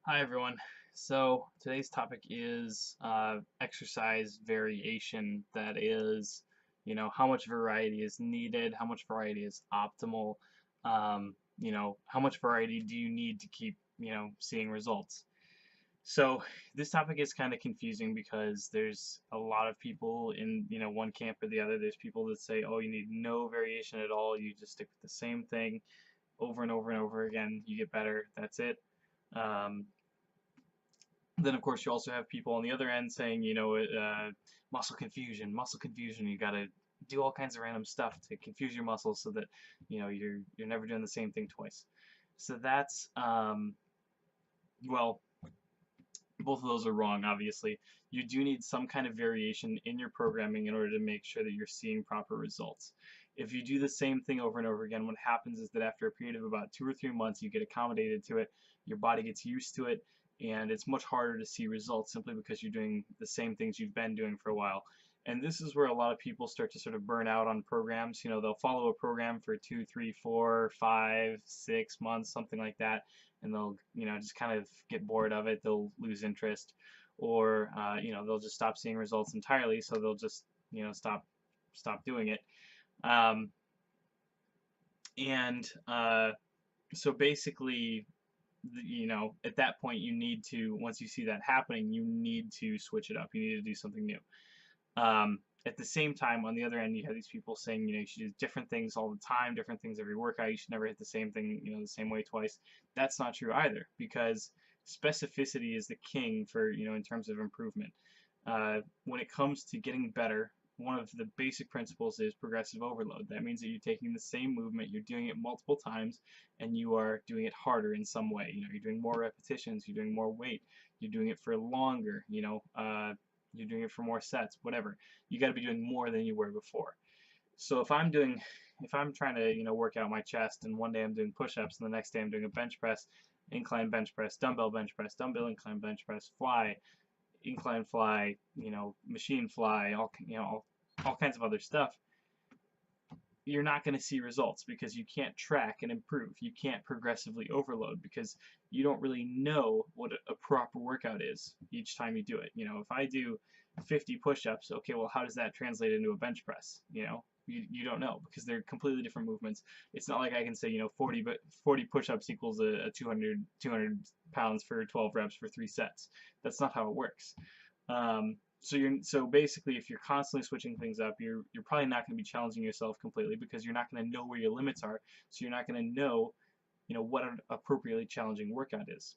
Hi everyone. So today's topic is exercise variation. That is, how much variety is needed, how much variety is optimal, how much variety do you need to keep, seeing results. So this topic is kind of confusing because there's a lot of people in, one camp or the other. There's people that say, oh, you need no variation at all. You just stick with the same thing over and over and over again. You get better. That's it. Um, then of course you also have people on the other end saying, muscle confusion, muscle confusion. You got to do all kinds of random stuff to confuse your muscles so that you're never doing the same thing twice. So that's well, both of those are wrong. Obviously, you do need some kind of variation in your programming in order to make sure that you're seeing proper results. If you do the same thing over and over again, what happens is that after a period of about 2 or 3 months, you get accommodated to it, your body gets used to it, and it's much harder to see results simply because you're doing the same things you've been doing for a while. And this is where a lot of people start to sort of burn out on programs. They'll follow a program for 2, 3, 4, 5, 6 months, something like that, and they'll, just kind of get bored of it. They'll lose interest, or they'll just stop seeing results entirely. So they'll just, stop doing it. Um, and so basically, at that point, you need to, once you see that happening, you need to switch it up. You need to do something new. At the same time, on the other end, you have these people saying, you should do different things all the time, different things every workout. You should never hit the same thing, the same way twice. That's not true either, because specificity is the king for, in terms of improvement. When it comes to getting better, one of the basic principles is progressive overload. That means that you're taking the same movement, you're doing it multiple times, and you are doing it harder in some way. You're doing more repetitions, you're doing more weight, you're doing it for longer, you're doing it for more sets, whatever. You got to be doing more than you were before. So if I'm trying to, work out my chest, and one day I'm doing push-ups, and the next day I'm doing a bench press, incline bench press, dumbbell incline bench press, fly, incline fly, machine fly, all kinds of other stuff, you're not going to see results because you can't track and improve. You can't progressively overload because you don't really know what a proper workout is each time you do it. If I do 50 push-ups, okay, well, how does that translate into a bench press? You don't know because they're completely different movements. It's not like I can say, 40 push-ups equals a 200 pounds for 12 reps for 3 sets. That's not how it works. So basically, if you're constantly switching things up, you're probably not going to be challenging yourself completely because you're not going to know where your limits are. So you're not going to know, what an appropriately challenging workout is.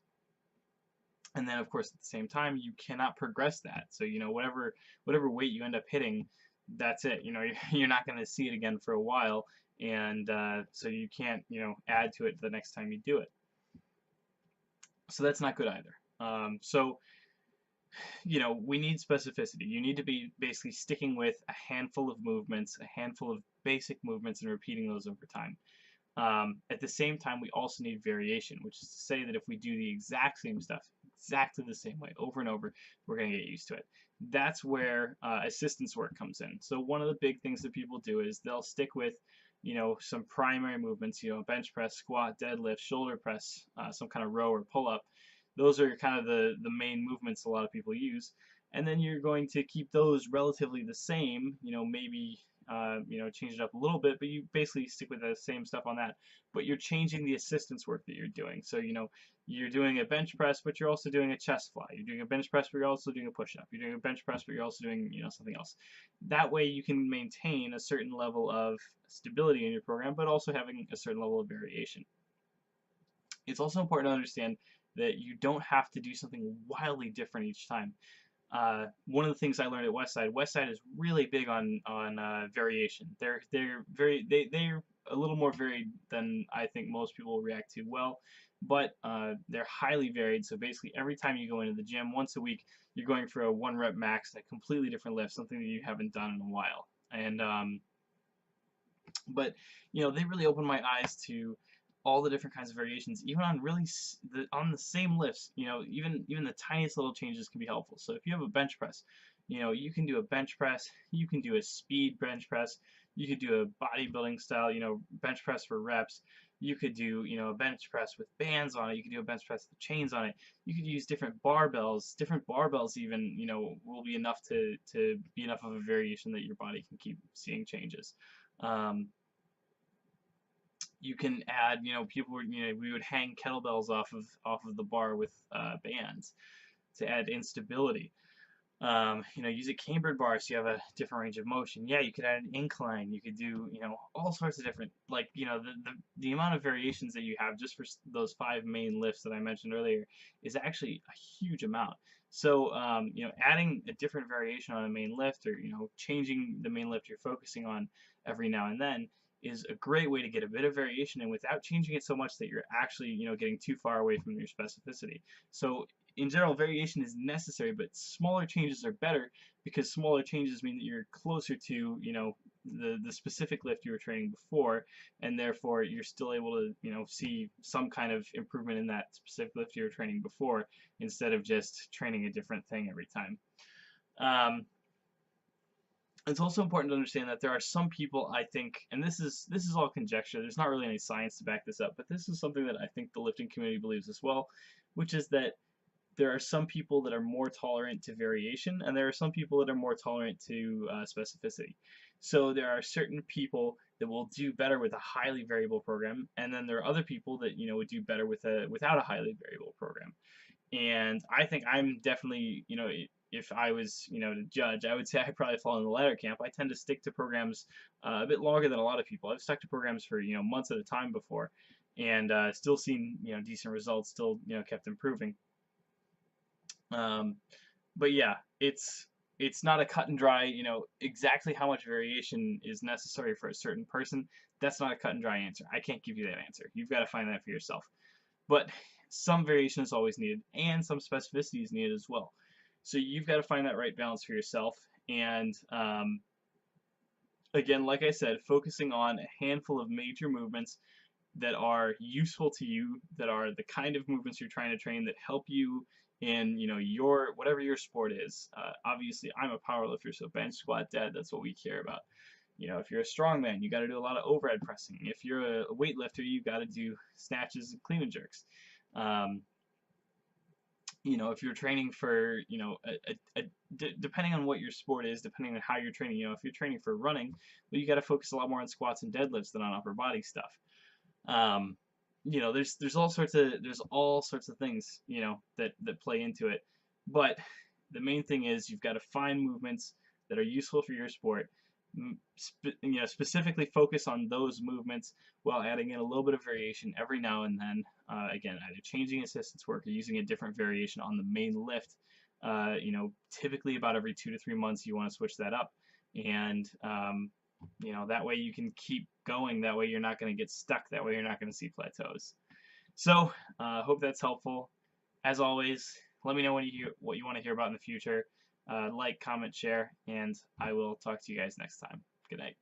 And then, of course, at the same time, you cannot progress that. So whatever weight you end up hitting, that's it. You're not going to see it again for a while, and so you can't add to it the next time you do it. So that's not good either. We need specificity. You need to be basically sticking with a handful of movements, a handful of basic movements, and repeating those over time. At the same time, we also need variation, which is to say that if we do the exact same stuff, exactly the same way, over and over, we're going to get used to it. That's where assistance work comes in. So one of the big things that people do is they'll stick with, some primary movements, bench press, squat, deadlift, shoulder press, some kind of row or pull-up. Those are kind of the main movements a lot of people use. And then you're going to keep those relatively the same, maybe change it up a little bit, but you basically stick with the same stuff on that. But you're changing the assistance work that you're doing. So, you're doing a bench press, but you're also doing a chest fly. You're doing a bench press, but you're also doing a push-up. You're doing a bench press, but you're also doing, something else. That way you can maintain a certain level of stability in your program, but also having a certain level of variation. It's also important to understand that you don't have to do something wildly different each time. One of the things I learned at Westside is really big on variation. They're a little more varied than I think most people will react to well, but they're highly varied. So basically, every time you go into the gym once a week, you're going for a 1 rep max, a completely different lift, something that you haven't done in a while. And but they really opened my eyes to all the different kinds of variations, even on on the same lifts. Even the tiniest little changes can be helpful. So if you have a bench press, you can do a bench press, you can do a speed bench press, you could do a bodybuilding style, bench press for reps. You could do, you know, a bench press with bands on it. You could do a bench press with chains on it. You could use different barbells. Different barbells even, you know, will be enough to be enough of a variation that your body can keep seeing changes. Um, you can add, you know, people were, you know, we would hang kettlebells off of the bar with bands to add instability. You know, use a cambered bar so you have a different range of motion. Yeah, you could add an incline. You could do, you know, all sorts of different, like, you know, the amount of variations that you have just for those 5 main lifts that I mentioned earlier is actually a huge amount. So, you know, adding a different variation on a main lift, or, you know, changing the main lift you're focusing on every now and then is a great way to get a bit of variation in without changing it so much that you're actually, you know, getting too far away from your specificity. So in general, variation is necessary, but smaller changes are better because smaller changes mean that you're closer to, you know, the specific lift you were training before, and therefore you're still able to, you know, see some kind of improvement in that specific lift you were training before, instead of just training a different thing every time. It's also important to understand that there are some people, I think, and this is all conjecture. There's not really any science to back this up, but this is something that I think the lifting community believes as well, which is that there are some people that are more tolerant to variation, and there are some people that are more tolerant to specificity. So there are certain people that will do better with a highly variable program, and then there are other people that, you know, would do better without a highly variable program. And I think I'm definitely, you know, if I was, you know, to judge, I would say I probably fall in the latter camp. I tend to stick to programs a bit longer than a lot of people. I've stuck to programs for, you know, months at a time before, and still seen, you know, decent results, still, you know, kept improving. But yeah, it's not a cut and dry, you know, exactly how much variation is necessary for a certain person. That's not a cut and dry answer. I can't give you that answer. You've got to find that for yourself. But some variation is always needed, and some specificity is needed as well. So you've got to find that right balance for yourself. And again, like I said, focusing on a handful of major movements that are useful to you, that are the kind of movements you're trying to train, that help you in, you know, your whatever your sport is. Obviously, I'm a powerlifter, so bench, squat, dead, that's what we care about. You know, if you're a strongman, you got to do a lot of overhead pressing. If you're a weightlifter, you got to do snatches and clean and jerks. You know, if you're training for, you know, depending on what your sport is, depending on how you're training, you know, if you're training for running, well, you got to focus a lot more on squats and deadlifts than on upper body stuff. You know, there's all sorts of things, you know, that play into it. But the main thing is you've got to find movements that are useful for your sport. You know, specifically focus on those movements while adding in a little bit of variation every now and then. Again, either changing assistance work or using a different variation on the main lift. You know, typically about every 2 to 3 months you want to switch that up, and you know, that way you can keep going. That way you're not going to get stuck. That way you're not going to see plateaus. So, hope that's helpful. As always, let me know what you want to hear about in the future. Like, comment, share, and I will talk to you guys next time. Good night.